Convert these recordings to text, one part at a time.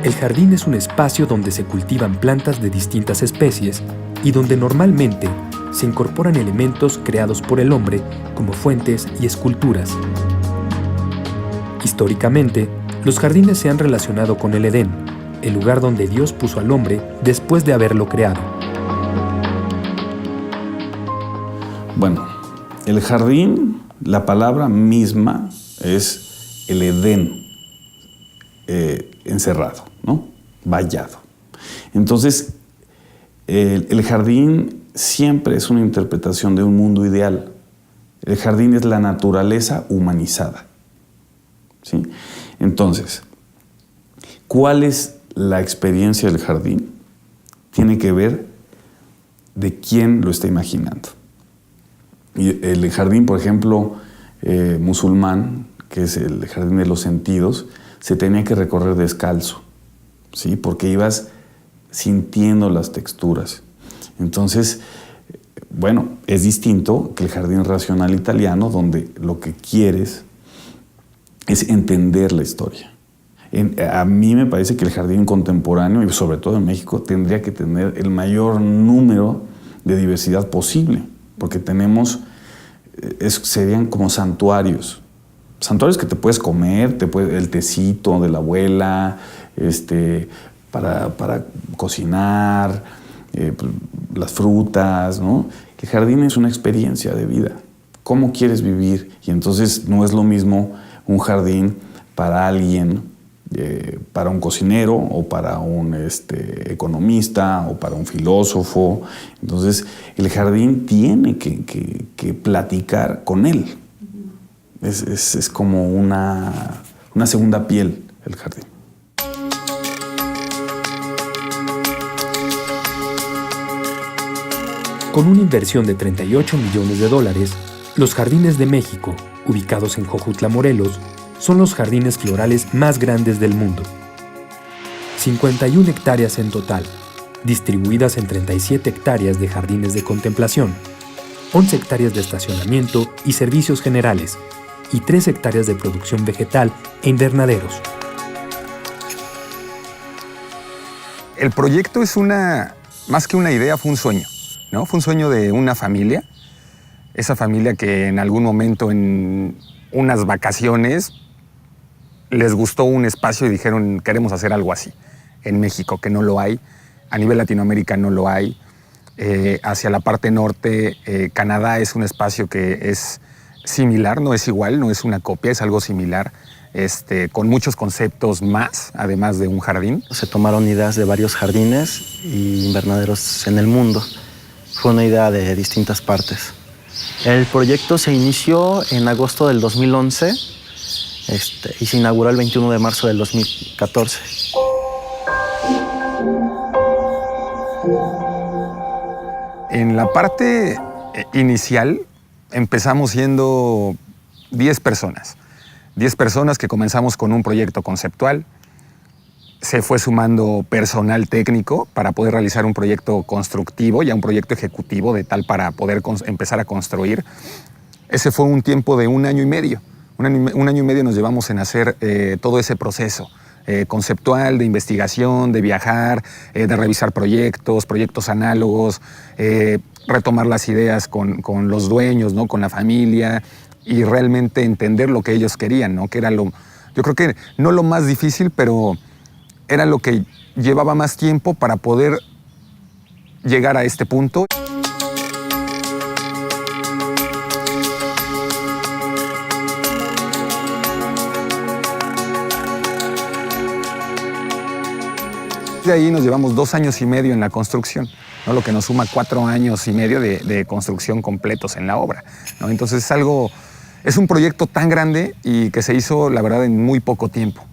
El jardín es un espacio donde se cultivan plantas de distintas especies y donde normalmente se incorporan elementos creados por el hombre como fuentes y esculturas. Históricamente, los jardines se han relacionado con el Edén, el lugar donde Dios puso al hombre después de haberlo creado. Bueno, el jardín, la palabra misma es el Edén encerrado, ¿no? Vallado. Entonces, el jardín siempre es una interpretación de un mundo ideal. El jardín es la naturaleza humanizada, ¿sí? Entonces, ¿cuál es la experiencia del jardín? Tiene que ver de quién lo está imaginando. Y el jardín, por ejemplo, musulmán, que es el jardín de los sentidos, se tenía que recorrer descalzo, ¿sí? Porque ibas sintiendo las texturas. Entonces, bueno, es distinto que el jardín racional italiano, donde lo que quieres es entender la historia. A mí me parece que el jardín contemporáneo, y sobre todo en México, tendría que tener el mayor número de diversidad posible, porque tenemos, serían como santuarios. Santuarios que te puedes comer, el tecito de la abuela, para cocinar, las frutas, ¿no? El jardín es una experiencia de vida. ¿Cómo quieres vivir? Y entonces no es lo mismo un jardín para alguien, para un cocinero o para un economista o para un filósofo. Entonces el jardín tiene que platicar con él. Es como una segunda piel el jardín. Con una inversión de $38 millones, los Jardines de México, ubicados en Jojutla, Morelos, son los jardines florales más grandes del mundo. 51 hectáreas en total, distribuidas en 37 hectáreas de jardines de contemplación, 11 hectáreas de estacionamiento y servicios generales, y 3 hectáreas de producción vegetal e invernaderos. El proyecto es más que una idea, fue un sueño, ¿no? Fue un sueño de una familia, esa familia que en algún momento en unas vacaciones les gustó un espacio y dijeron, queremos hacer algo así en México, que no lo hay, a nivel Latinoamérica no lo hay. Hacia la parte norte, Canadá es un espacio que es similar, no es igual, no es una copia, es algo similar, con muchos conceptos más, además de un jardín. Se tomaron ideas de varios jardines y invernaderos en el mundo. Fue una idea de distintas partes. El proyecto se inició en agosto del 2011 y se inauguró el 21 de marzo del 2014. En la parte inicial empezamos siendo 10 personas. 10 personas que comenzamos con un proyecto conceptual. Se fue sumando personal técnico para poder realizar un proyecto constructivo, ya un proyecto ejecutivo de tal para poder empezar a construir. Ese fue un tiempo de 1 año y medio. Un año y medio nos llevamos en hacer todo ese proceso conceptual, de investigación, de viajar, de revisar proyectos análogos, retomar las ideas con los dueños, ¿no? Con la familia, y realmente entender lo que ellos querían, ¿no? Que era yo creo que no lo más difícil, pero era lo que llevaba más tiempo para poder llegar a este punto. De ahí nos llevamos 2 años y medio en la construcción, ¿no? Lo que nos suma 4 años y medio de construcción completos en la obra, ¿no? Entonces es un proyecto tan grande y que se hizo, la verdad, en muy poco tiempo,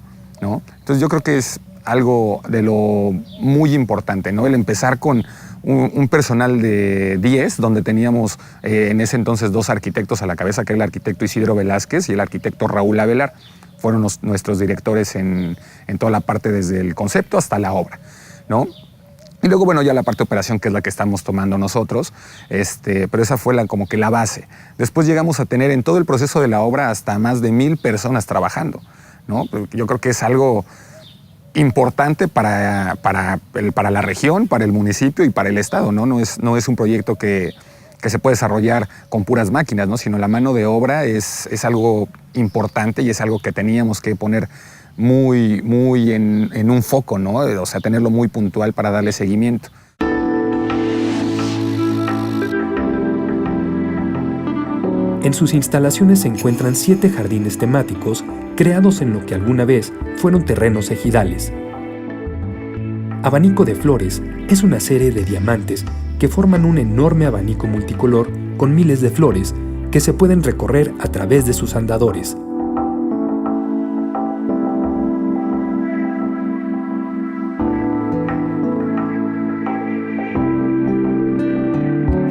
¿no? Entonces yo creo que es algo de lo muy importante, ¿no? El empezar con un personal de 10, donde teníamos en ese entonces 2 arquitectos a la cabeza, que era el arquitecto Isidro Velázquez y el arquitecto Raúl Avelar. Fueron nuestros directores en toda la parte, desde el concepto hasta la obra, ¿no? Y luego, bueno, ya la parte de operación, que es la que estamos tomando nosotros, pero esa fue como que la base. Después llegamos a tener en todo el proceso de la obra hasta más de 1000 personas trabajando, ¿no? Yo creo que es algo importante para la región, para el municipio y para el estado, ¿no? No es un proyecto que se puede desarrollar con puras máquinas, ¿no? Sino la mano de obra es algo importante y es algo que teníamos que poner muy, muy en un foco, ¿no? O sea, tenerlo muy puntual para darle seguimiento. En sus instalaciones se encuentran 7 jardines temáticos creados en lo que alguna vez fueron terrenos ejidales. Abanico de Flores es una serie de diamantes que forman un enorme abanico multicolor con miles de flores que se pueden recorrer a través de sus andadores.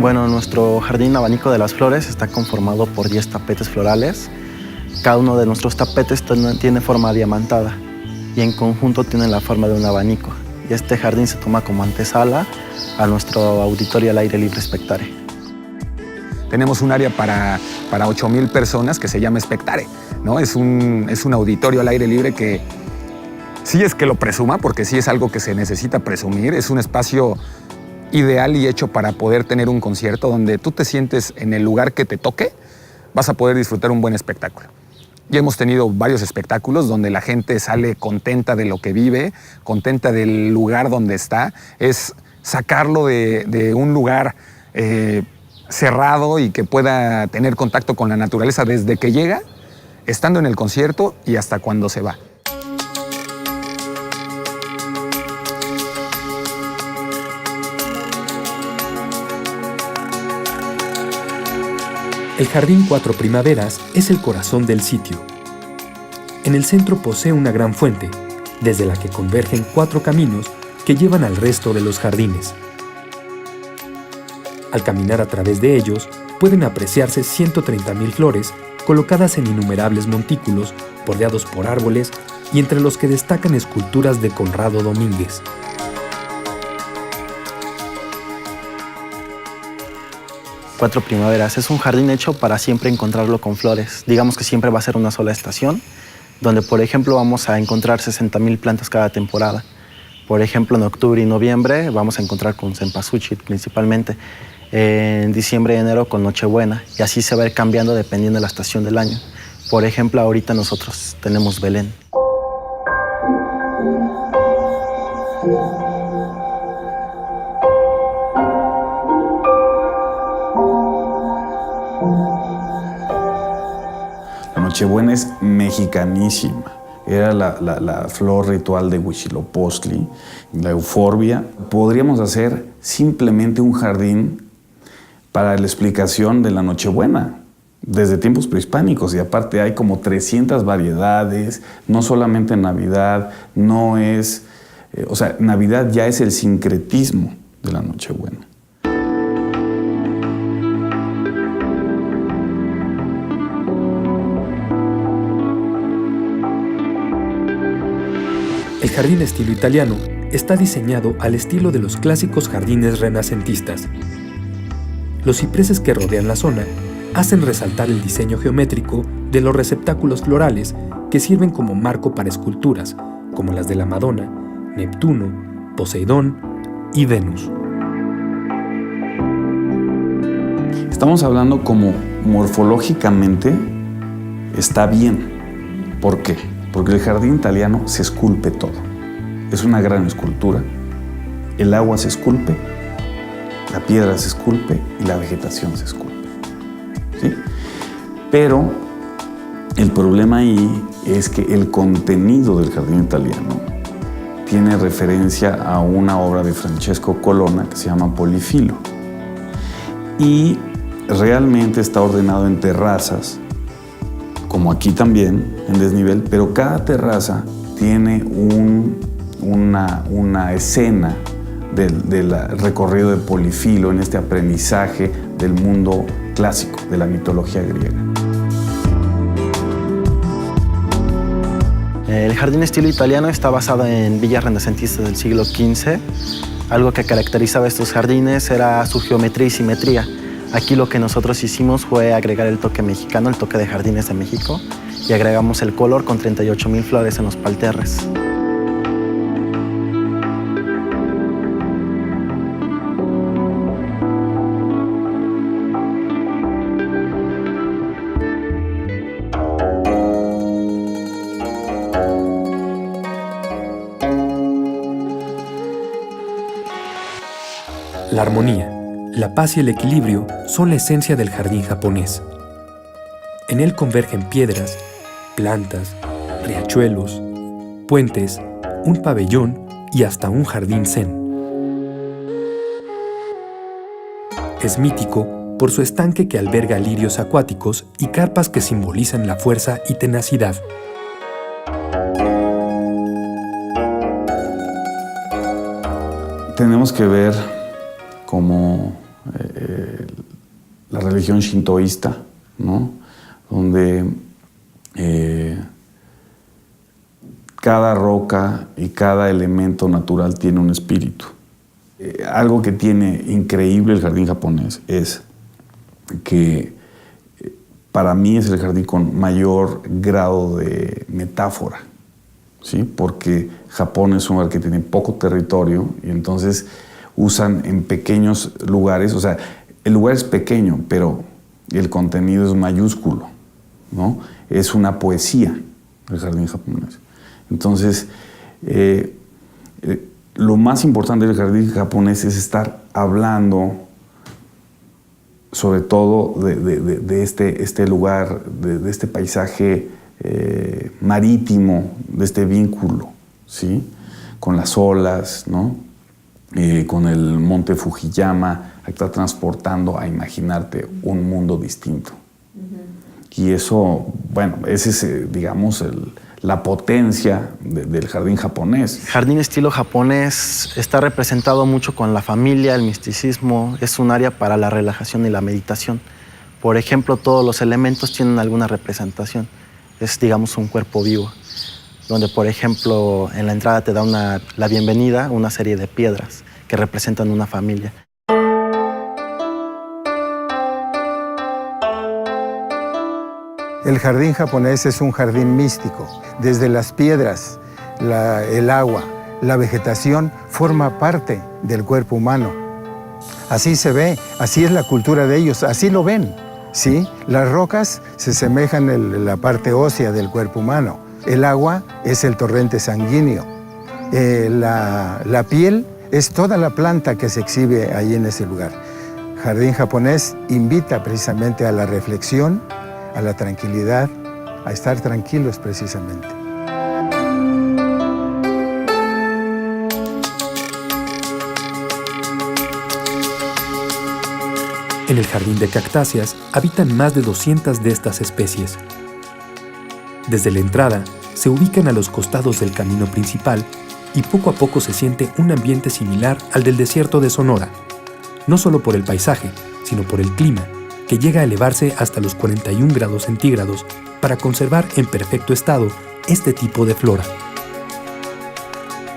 Bueno, nuestro jardín Abanico de las Flores está conformado por 10 tapetes florales. Cada uno de nuestros tapetes tiene forma diamantada y en conjunto tienen la forma de un abanico. Y este jardín se toma como antesala a nuestro auditorio al aire libre Spectare. Tenemos un área para 8,000 personas que se llama Spectare, ¿no? Es un auditorio al aire libre que sí es que lo presuma, porque sí es algo que se necesita presumir. Es un espacio ideal y hecho para poder tener un concierto donde tú te sientes en el lugar que te toque, vas a poder disfrutar un buen espectáculo. Ya hemos tenido varios espectáculos donde la gente sale contenta de lo que vive, contenta del lugar donde está. Es sacarlo de un lugar cerrado y que pueda tener contacto con la naturaleza desde que llega, estando en el concierto y hasta cuando se va. El Jardín Cuatro Primaveras es el corazón del sitio. En el centro posee una gran fuente, desde la que convergen 4 caminos que llevan al resto de los jardines. Al caminar a través de ellos, pueden apreciarse 130,000 flores colocadas en innumerables montículos, bordeados por árboles y entre los que destacan esculturas de Conrado Domínguez. Cuatro Primaveras es un jardín hecho para siempre encontrarlo con flores. Digamos que siempre va a ser una sola estación, donde por ejemplo vamos a encontrar 60,000 plantas cada temporada. Por ejemplo, en octubre y noviembre vamos a encontrar con cempasúchil principalmente. En diciembre y enero con Nochebuena, y así se va a ir cambiando dependiendo de la estación del año. Por ejemplo, ahorita nosotros tenemos Belén. La Nochebuena es mexicanísima. Era la flor ritual de Huitzilopochtli, la euforbia. Podríamos hacer simplemente un jardín para la explicación de la Nochebuena, desde tiempos prehispánicos. Y aparte hay como 300 variedades, no solamente en Navidad, no es... Navidad ya es el sincretismo de la Nochebuena. El jardín estilo italiano está diseñado al estilo de los clásicos jardines renacentistas. Los cipreses que rodean la zona hacen resaltar el diseño geométrico de los receptáculos florales que sirven como marco para esculturas, como las de la Madonna, Neptuno, Poseidón y Venus. Estamos hablando como morfológicamente está bien. ¿Por qué? Porque el jardín italiano se esculpe todo. Es una gran escultura. El agua se esculpe, la piedra se esculpe y la vegetación se esculpe. ¿Sí? Pero el problema ahí es que el contenido del jardín italiano tiene referencia a una obra de Francesco Colonna que se llama Polifilo. Y realmente está ordenado en terrazas, como aquí también, en desnivel, pero cada terraza tiene una escena del recorrido de Polifilo en este aprendizaje del mundo clásico, de la mitología griega. El jardín estilo italiano está basado en villas renacentistas del siglo XV. Algo que caracterizaba estos jardines era su geometría y simetría. Aquí lo que nosotros hicimos fue agregar el toque mexicano, el toque de Jardines de México, y agregamos el color con 38,000 flores en los parterres. La armonía, la paz y el equilibrio son la esencia del jardín japonés. En él convergen piedras, plantas, riachuelos, puentes, un pabellón y hasta un jardín zen. Es mítico por su estanque que alberga lirios acuáticos y carpas que simbolizan la fuerza y tenacidad. Tenemos que ver como la religión shintoísta, ¿no? Donde cada roca y cada elemento natural tiene un espíritu. Algo que tiene increíble el jardín japonés es que para mí es el jardín con mayor grado de metáfora, ¿sí? Porque Japón es un lugar que tiene poco territorio y entonces usan en pequeños lugares, o sea, el lugar es pequeño, pero el contenido es mayúsculo, ¿no? Es una poesía el jardín japonés. Entonces, lo más importante del jardín japonés es estar hablando sobre todo de este lugar, de este paisaje marítimo, de este vínculo, ¿sí? Con las olas, ¿no? Con el monte Fujiyama, está transportando a imaginarte un mundo distinto. Y eso, bueno, ese es, digamos, la potencia del jardín japonés. El jardín estilo japonés está representado mucho con la familia, el misticismo, es un área para la relajación y la meditación. Por ejemplo, todos los elementos tienen alguna representación. Es, digamos, un cuerpo vivo, donde, por ejemplo, en la entrada te da la bienvenida una serie de piedras que representan una familia. El jardín japonés es un jardín místico. Desde las piedras, el agua, la vegetación forma parte del cuerpo humano. Así se ve, así es la cultura de ellos, así lo ven, ¿sí? Las rocas se semejan a la parte ósea del cuerpo humano. El agua es el torrente sanguíneo. La piel es toda la planta que se exhibe ahí en ese lugar. Jardín japonés invita precisamente a la reflexión, a la tranquilidad, a estar tranquilos precisamente. En el jardín de cactáceas habitan más de 200 de estas especies. Desde la entrada se ubican a los costados del camino principal y poco a poco se siente un ambiente similar al del desierto de Sonora, no solo por el paisaje, sino por el clima, que llega a elevarse hasta los 41 grados centígrados para conservar en perfecto estado este tipo de flora.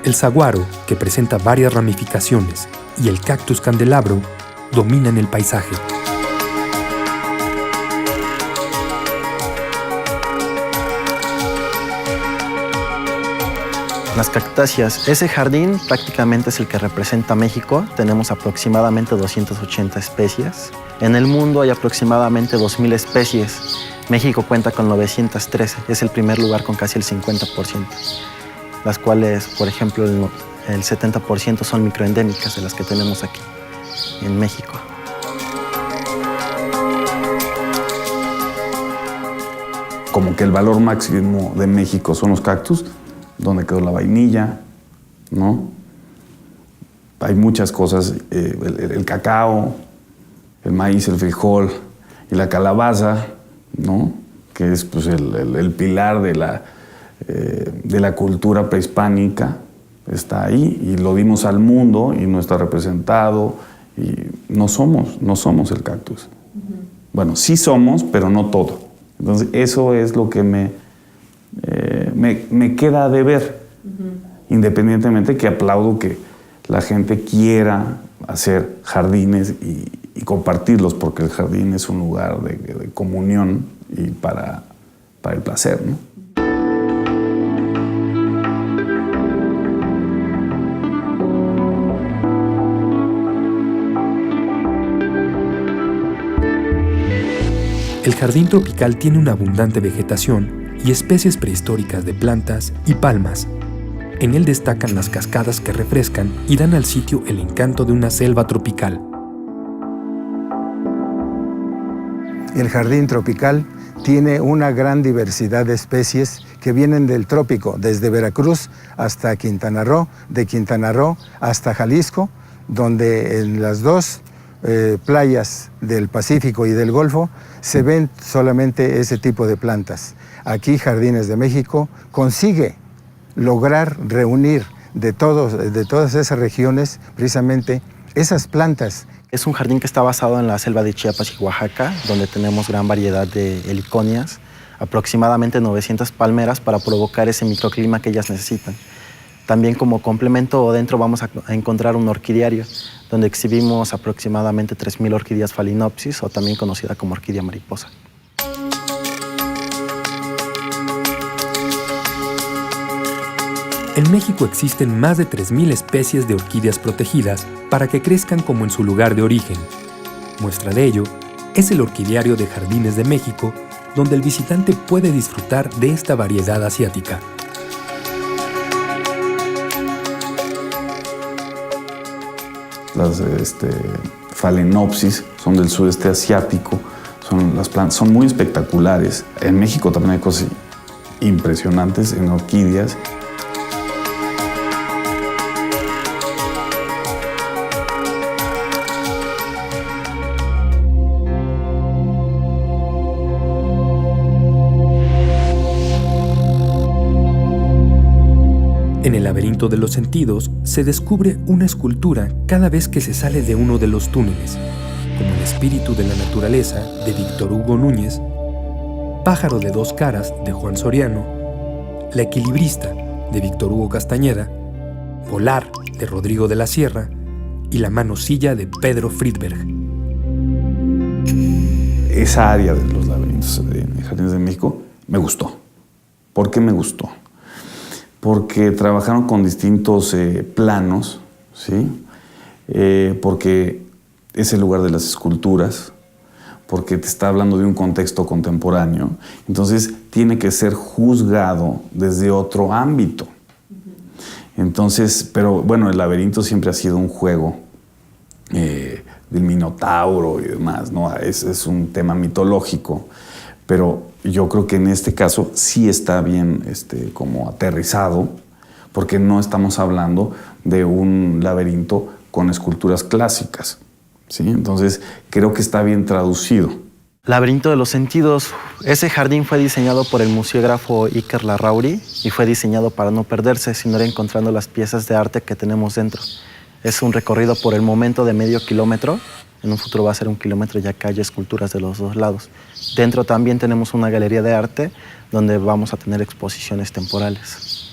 El saguaro, que presenta varias ramificaciones, y el cactus candelabro dominan el paisaje. Las cactáceas, ese jardín prácticamente es el que representa México. Tenemos aproximadamente 280 especies. En el mundo hay aproximadamente 2,000 especies. México cuenta con 913, es el primer lugar con casi el 50%. Las cuales, por ejemplo, el 70% son microendémicas de las que tenemos aquí, en México. Como que el valor máximo de México son los cactus, donde quedó la vainilla, ¿no? Hay muchas cosas, el cacao, el maíz, el frijol y la calabaza, ¿no? Que es pues, el pilar de la cultura prehispánica, está ahí y lo dimos al mundo y no está representado y no somos el cactus. Bueno, sí somos, pero no todo. Entonces eso es lo que me queda de ver, independientemente que aplaudo que la gente quiera hacer jardines y compartirlos, porque el jardín es un lugar de comunión y para el placer, ¿no? El jardín tropical tiene una abundante vegetación y especies prehistóricas de plantas y palmas. En él destacan las cascadas que refrescan y dan al sitio el encanto de una selva tropical. El jardín tropical tiene una gran diversidad de especies que vienen del trópico, desde Veracruz hasta Quintana Roo, de Quintana Roo hasta Jalisco, donde en las dos playas del Pacífico y del Golfo se ven solamente ese tipo de plantas. Aquí Jardines de México consigue lograr reunir de todas esas regiones precisamente esas plantas. Es un jardín que está basado en la selva de Chiapas y Oaxaca, donde tenemos gran variedad de heliconias, aproximadamente 900 palmeras para provocar ese microclima que ellas necesitan. También como complemento dentro vamos a encontrar un orquidiario, donde exhibimos aproximadamente 3.000 orquídeas Phalaenopsis, o también conocida como orquídea mariposa. En México existen más de 3.000 especies de orquídeas protegidas para que crezcan como en su lugar de origen. Muestra de ello es el Orquidiario de Jardines de México, donde el visitante puede disfrutar de esta variedad asiática. Las Phalaenopsis son del sudeste asiático, las plantas son muy espectaculares. En México también hay cosas impresionantes en orquídeas. En el laberinto de los sentidos se descubre una escultura cada vez que se sale de uno de los túneles, como El espíritu de la naturaleza de Víctor Hugo Núñez, Pájaro de dos caras de Juan Soriano, La equilibrista de Víctor Hugo Castañeda, Volar de Rodrigo de la Sierra y La manosilla de Pedro Friedberg. Esa área de los laberintos de Jardines de México me gustó. ¿Por qué me gustó? Porque trabajaron con distintos planos, ¿sí? Porque es el lugar de las esculturas, porque te está hablando de un contexto contemporáneo, entonces tiene que ser juzgado desde otro ámbito. Entonces, pero bueno, el laberinto siempre ha sido un juego del Minotauro y demás, ¿no? Es un tema mitológico, pero yo creo que en este caso sí está bien como aterrizado, porque no estamos hablando de un laberinto con esculturas clásicas, ¿sí? Entonces creo que está bien traducido. Laberinto de los sentidos. Ese jardín fue diseñado por el museógrafo Iker Larrauri y fue diseñado para no perderse, sino ir encontrando las piezas de arte que tenemos dentro. Es un recorrido por el momento de medio kilómetro. En un futuro va a ser 1 kilómetro, ya que hay esculturas de los dos lados. Dentro también tenemos una galería de arte donde vamos a tener exposiciones temporales.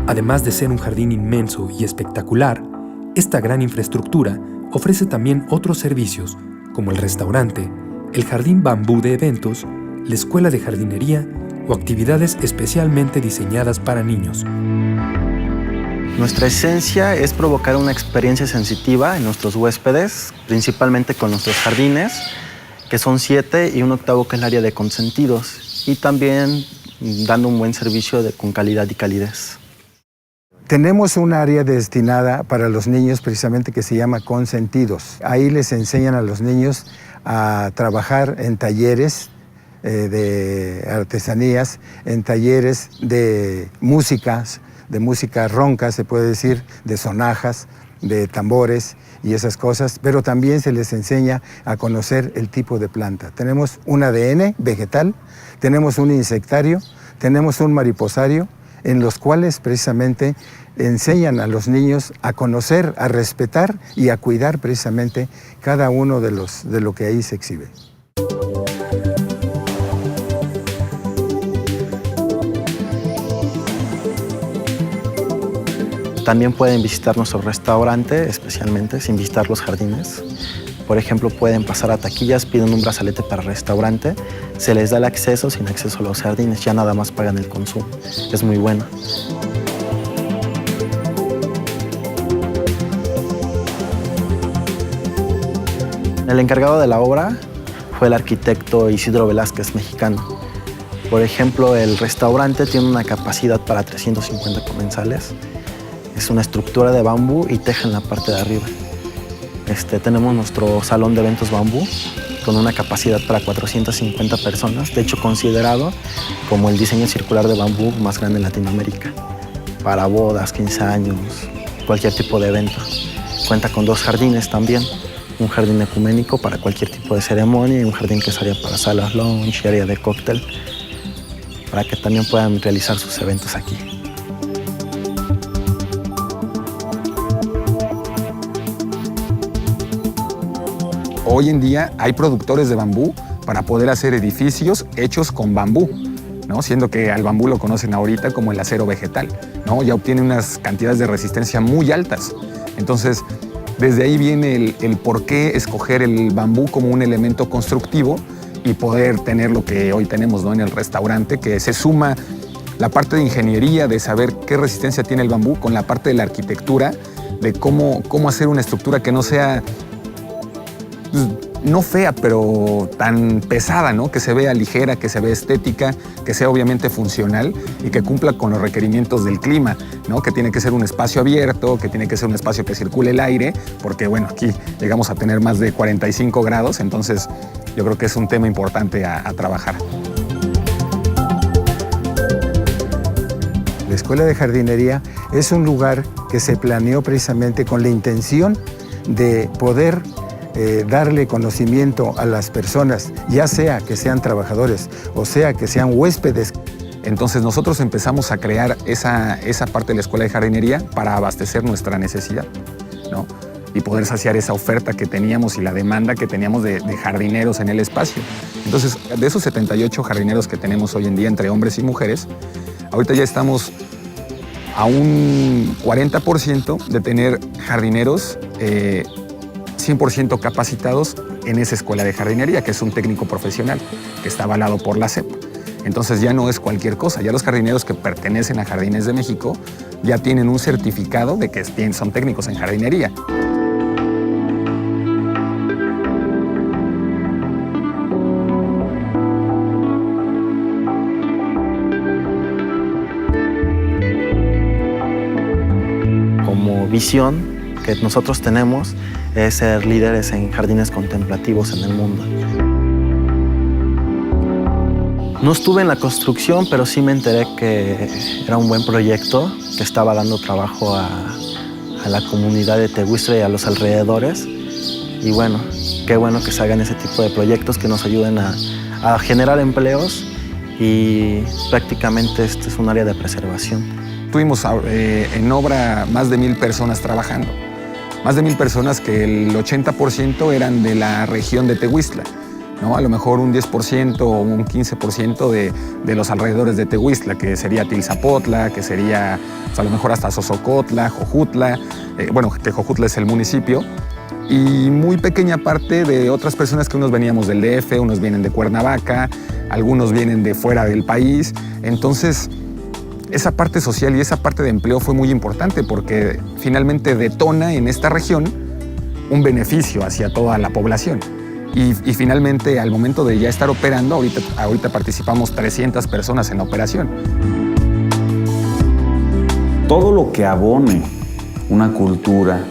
Además de ser un jardín inmenso y espectacular, esta gran infraestructura ofrece también otros servicios, como el restaurante, el jardín bambú de eventos, la escuela de jardinería o actividades especialmente diseñadas para niños. Nuestra esencia es provocar una experiencia sensitiva en nuestros huéspedes, principalmente con nuestros jardines, que son 7 y un octavo que es el área de consentidos. y también dando un buen servicio con calidad y calidez. Tenemos un área destinada para los niños precisamente que se llama Consentidos. Ahí les enseñan a los niños a trabajar en talleres de artesanías, en talleres de música ronca, se puede decir, de sonajas, de tambores y esas cosas, pero también se les enseña a conocer el tipo de planta. Tenemos un ADN vegetal, tenemos un insectario, tenemos un mariposario, en los cuales precisamente enseñan a los niños a conocer, a respetar y a cuidar precisamente cada uno de lo que ahí se exhibe. También pueden visitar nuestro restaurante, especialmente sin visitar los jardines. Por ejemplo, pueden pasar a taquillas, piden un brazalete para el restaurante, se les da el acceso sin acceso a los jardines, ya nada más pagan el consumo. Es muy bueno. El encargado de la obra fue el arquitecto Isidro Velázquez, mexicano. Por ejemplo, el restaurante tiene una capacidad para 350 comensales. Es una estructura de bambú y teja en la parte de arriba. Tenemos nuestro salón de eventos bambú con una capacidad para 450 personas, de hecho considerado como el diseño circular de bambú más grande en Latinoamérica. Para bodas, 15 años, cualquier tipo de evento. Cuenta con 2 jardines también, un jardín ecuménico para cualquier tipo de ceremonia y un jardín que es área para salas lounge y área de cóctel, para que también puedan realizar sus eventos aquí. Hoy en día hay productores de bambú para poder hacer edificios hechos con bambú, ¿no? Siendo que al bambú lo conocen ahorita como el acero vegetal, ¿no? Ya obtiene unas cantidades de resistencia muy altas. Entonces, desde ahí viene el por qué escoger el bambú como un elemento constructivo y poder tener lo que hoy tenemos, ¿no?, en el restaurante, que se suma la parte de ingeniería, de saber qué resistencia tiene el bambú, con la parte de la arquitectura, de cómo hacer una estructura que no sea, no fea, pero tan pesada, ¿no? Que se vea ligera, que se vea estética, que sea obviamente funcional y que cumpla con los requerimientos del clima, ¿no? Que tiene que ser un espacio abierto, que tiene que ser un espacio que circule el aire, porque bueno, aquí llegamos a tener más de 45 grados, entonces yo creo que es un tema importante a trabajar. La Escuela de Jardinería es un lugar que se planeó precisamente con la intención de poder darle conocimiento a las personas, ya sea que sean trabajadores o sea que sean huéspedes. Entonces nosotros empezamos a crear esa parte de la Escuela de Jardinería para abastecer nuestra necesidad, ¿no? Y poder saciar esa oferta que teníamos y la demanda que teníamos de jardineros en el espacio. Entonces, de esos 78 jardineros que tenemos hoy en día entre hombres y mujeres, ahorita ya estamos a un 40% de tener jardineros 100% capacitados en esa escuela de jardinería, que es un técnico profesional que está avalado por la SEP. Entonces ya no es cualquier cosa, ya los jardineros que pertenecen a Jardines de México ya tienen un certificado de que son técnicos en jardinería. Como visión que nosotros tenemos es ser líderes en jardines contemplativos en el mundo. No estuve en la construcción, pero sí me enteré que era un buen proyecto, que estaba dando trabajo a la comunidad de Tehuistla y a los alrededores. Y bueno, qué bueno que se hagan ese tipo de proyectos que nos ayuden a generar empleos y prácticamente este es un área de preservación. Tuvimos en obra más de 1000 personas trabajando. Más de 1000 personas que el 80% eran de la región de Tehuistla, ¿no? A lo mejor un 10% o un 15% de los alrededores de Tehuistla, que sería Tilzapotla, que sería pues, a lo mejor hasta Sosocotla, Jojutla, bueno, que Jojutla es el municipio, y muy pequeña parte de otras personas que unos veníamos del DF, unos vienen de Cuernavaca, algunos vienen de fuera del país. Entonces, esa parte social y esa parte de empleo fue muy importante porque finalmente detona en esta región un beneficio hacia toda la población. Y finalmente, al momento de ya estar operando, ahorita participamos 300 personas en la operación. Todo lo que abone una cultura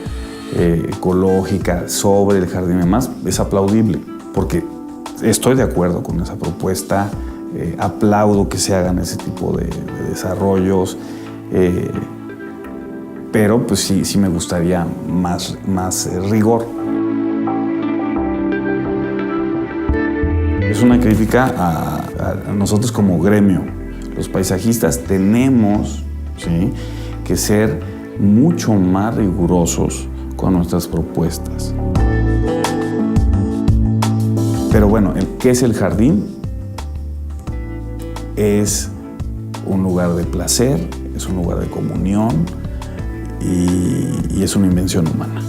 ecológica sobre el jardín y demás es aplaudible, porque estoy de acuerdo con esa propuesta, aplaudo que se hagan ese tipo de desarrollos, pero pues sí me gustaría más rigor. Es una crítica a nosotros como gremio. Los paisajistas tenemos, ¿sí?, que ser mucho más rigurosos con nuestras propuestas. Pero bueno, ¿qué es el jardín? Es un lugar de placer, es un lugar de comunión y es una invención humana.